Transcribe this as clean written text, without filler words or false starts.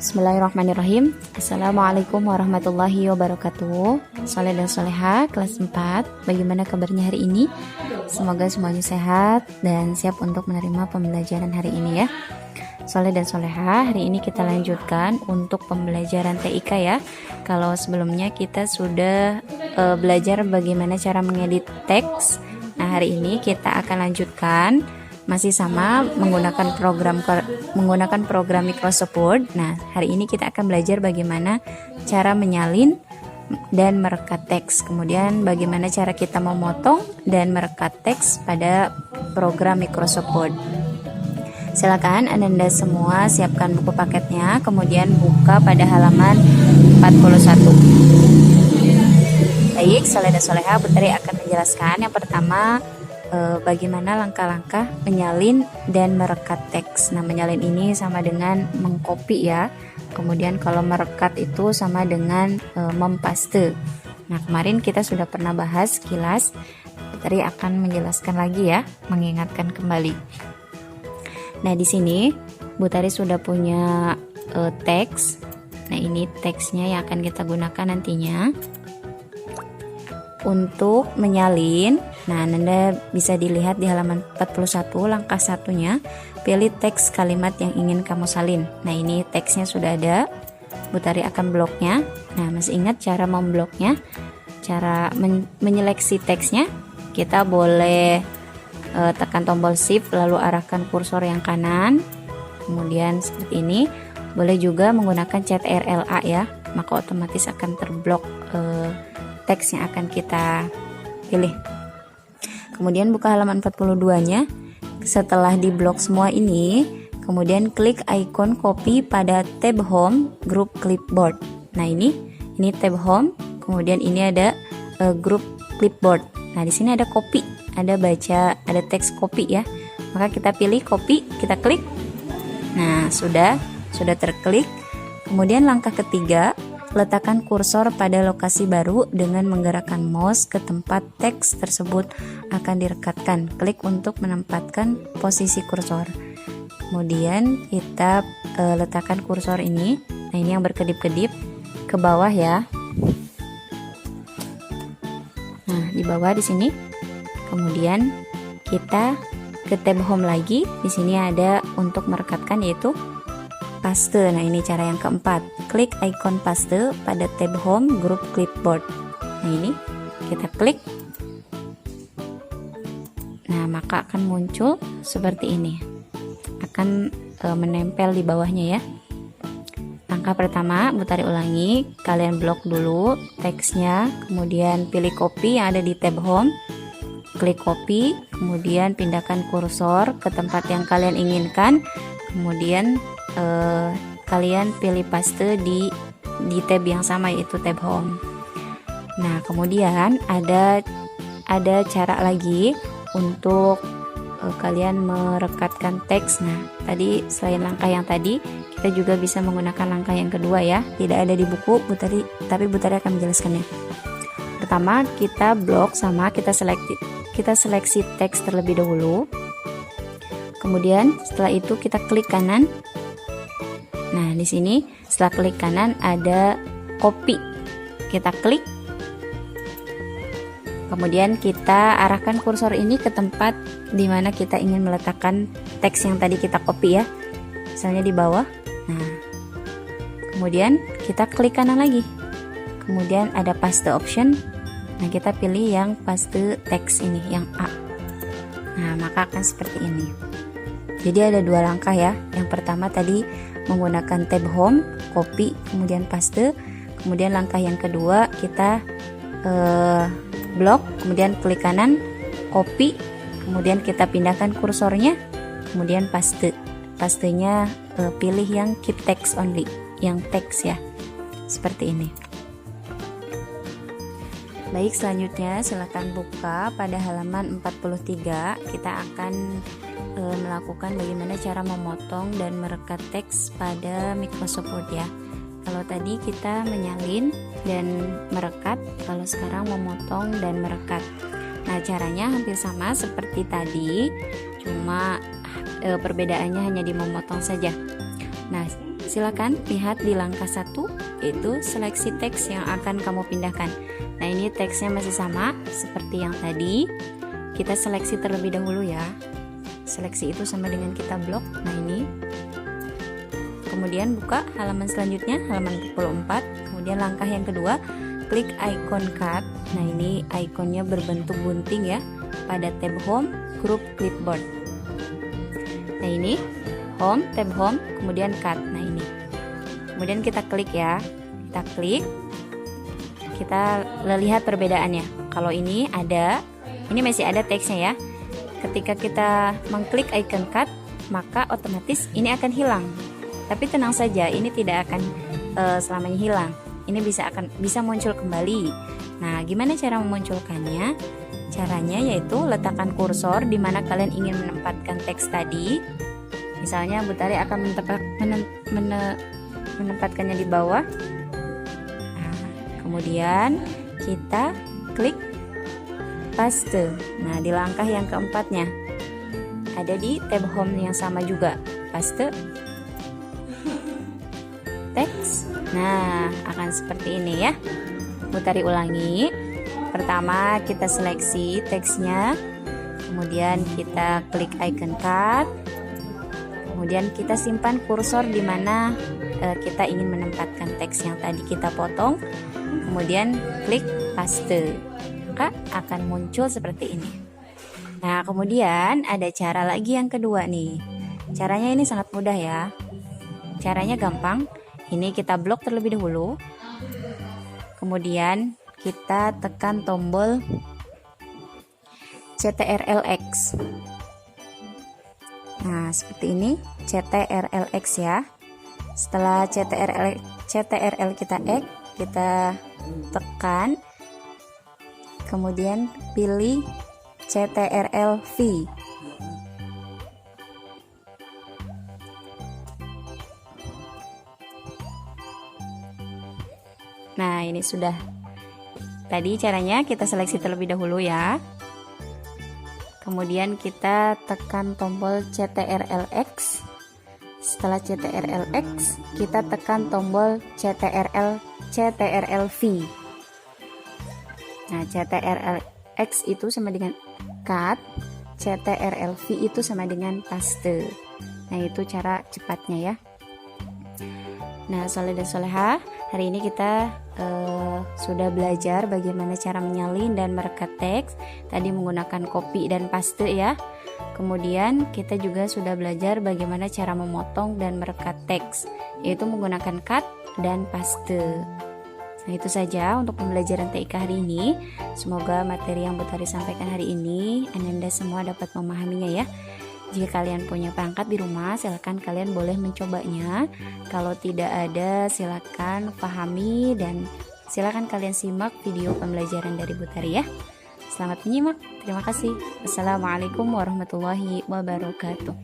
Bismillahirrahmanirrahim. Assalamualaikum warahmatullahi wabarakatuh. Soleh dan soleha kelas 4. Bagaimana kabarnya hari ini? Semoga semuanya sehat dan siap untuk menerima pembelajaran hari ini ya. Soleh dan soleha, hari ini kita lanjutkan untuk pembelajaran TIK ya. Kalau sebelumnya kita sudah belajar bagaimana cara mengedit teks. Nah, hari ini kita akan lanjutkan masih sama menggunakan program Microsoft Word. Nah, hari ini kita akan belajar bagaimana cara menyalin dan merekat teks. Kemudian bagaimana cara kita memotong dan merekat teks pada program Microsoft Word. Silakan Anda semua siapkan buku paketnya, kemudian buka pada halaman 41. Baik, Soleh dan Soleha, Putri akan menjelaskan yang pertama bagaimana langkah-langkah menyalin dan merekat teks. Nah, menyalin ini sama dengan mengcopy ya. Kemudian kalau merekat itu sama dengan mempaste. Nah, kemarin kita sudah pernah bahas sekilas. Putri akan menjelaskan lagi ya, mengingatkan kembali. Nah, di sini Bu Tari sudah punya teks. Nah, ini teksnya yang akan kita gunakan nantinya. Untuk menyalin, nah Anda bisa dilihat di halaman 41 langkah satunya, pilih teks kalimat yang ingin kamu salin. Nah, ini teksnya sudah ada, Bu Tari akan bloknya. Nah, masih ingat cara membloknya? Cara menyeleksi teksnya, kita boleh tekan tombol shift lalu arahkan kursor yang kanan, kemudian seperti ini. Boleh juga menggunakan CTRL-A ya, maka otomatis akan terblok teks yang akan kita pilih. Kemudian buka halaman 42-nya. Setelah diblok semua ini, kemudian klik icon copy pada tab home group clipboard. Nah, ini tab home, kemudian ini ada group clipboard. Nah, di sini ada copy, ada baca, ada teks copy ya. Maka kita pilih copy, kita klik. Nah, sudah terklik. Kemudian langkah ketiga, letakkan kursor pada lokasi baru dengan menggerakkan mouse ke tempat teks tersebut akan direkatkan. Klik untuk menempatkan posisi kursor. Kemudian kita letakkan kursor ini. Nah, ini yang berkedip-kedip ke bawah ya. Nah, di bawah di sini. Kemudian kita ke tab home lagi. Di sini ada untuk merekatkan yaitu paste. Nah, ini cara yang keempat. Klik icon paste pada tab home group clipboard. Nah, ini kita klik. Nah, maka akan muncul seperti ini. Akan menempel di bawahnya ya. Langkah pertama, Bu Tari ulangi. Kalian blok dulu teksnya, kemudian pilih copy yang ada di tab home. Klik copy, kemudian pindahkan kursor ke tempat yang kalian inginkan. Kemudian kalian pilih paste di tab yang sama yaitu tab home. Nah, kemudian ada cara lagi untuk kalian merekatkan teks. Nah, tadi selain langkah yang tadi, kita juga bisa menggunakan langkah yang kedua ya. Tidak ada di buku Bu Tari, tapi Bu Tari akan menjelaskannya. Pertama, kita blok sama kita seleksi teks terlebih dahulu. Kemudian setelah itu kita klik kanan. Nah, di sini setelah klik kanan ada copy. Kita klik. Kemudian kita arahkan kursor ini ke tempat di mana kita ingin meletakkan teks yang tadi kita copy ya. Misalnya di bawah. Nah, kemudian kita klik kanan lagi. Kemudian ada paste option. Nah, kita pilih yang paste teks ini, yang A. Nah, maka akan seperti ini. Jadi ada dua langkah ya. Yang pertama tadi menggunakan tab home, copy, kemudian paste. Kemudian langkah yang kedua kita blok, kemudian klik kanan, copy, kemudian kita pindahkan kursornya, kemudian paste. Pastenya pilih yang keep text only, yang teks ya. Seperti ini. Baik, selanjutnya silakan buka pada halaman 43. Kita akan melakukan bagaimana cara memotong dan merekat teks pada Microsoft Word ya. Kalau tadi kita menyalin dan merekat, kalau sekarang memotong dan merekat. Nah, caranya hampir sama seperti tadi, cuma perbedaannya hanya di memotong saja. Nah, silakan lihat di langkah 1, yaitu seleksi teks yang akan kamu pindahkan. Nah, ini teksnya masih sama seperti yang tadi. Kita seleksi terlebih dahulu ya. Seleksi itu sama dengan kita blok. Nah, ini. Kemudian buka halaman selanjutnya, halaman 44. Kemudian langkah yang kedua, klik icon cut. Nah, ini ikonnya berbentuk gunting ya. Pada tab home, group clipboard. Nah, ini home, tab home, kemudian cut. Nah, ini. Kemudian kita klik ya. Kita klik. Kita lihat perbedaannya. Kalau ini masih ada teksnya ya. Ketika kita mengklik icon cut, maka otomatis ini akan hilang. Tapi tenang saja, ini tidak akan selamanya hilang. Ini bisa muncul kembali. Nah, gimana cara memunculkannya? Caranya yaitu letakkan kursor di mana kalian ingin menempatkan teks tadi. Misalnya Bu Tari akan menempatkannya di bawah. Nah, kemudian kita klik paste. Nah, di langkah yang keempatnya ada di tab home yang sama juga, paste teks. Nah, akan seperti ini ya. Bu Tari ulangi. Pertama kita seleksi teksnya, kemudian kita klik icon cut, kemudian kita simpan kursor di mana kita ingin menempatkan teks yang tadi kita potong, kemudian klik paste, maka akan muncul seperti ini. Nah, kemudian ada cara lagi yang kedua nih. Caranya ini sangat mudah ya. Caranya gampang. Ini kita blok terlebih dahulu, kemudian kita tekan tombol CTRL-X. Nah, seperti ini, CTRL-X ya. Setelah CTRL kita X, kita tekan, kemudian pilih CTRL-V. Nah, ini sudah. Tadi caranya kita seleksi terlebih dahulu ya. Kemudian kita tekan tombol CTRL-X. Setelah CTRL-X, kita tekan tombol CTRL-V. Nah, CTRL-X itu sama dengan cut, CTRL-V itu sama dengan paste. Nah, itu cara cepatnya ya. Nah, soleh dan soleha, hari ini kita sudah belajar bagaimana cara menyalin dan merekat teks. Tadi menggunakan copy dan paste ya. Kemudian kita juga sudah belajar bagaimana cara memotong dan merekat teks, yaitu menggunakan cut dan paste. Nah, itu saja untuk pembelajaran TIK hari ini. Semoga materi yang Bu Tari sampaikan hari ini Anda semua dapat memahaminya ya. Jika kalian punya perangkat di rumah, silakan kalian boleh mencobanya. Kalau tidak ada, silakan pahami dan silakan kalian simak video pembelajaran dari Bu Tari ya. Selamat menyimak. Terima kasih. Wassalamualaikum warahmatullahi wabarakatuh.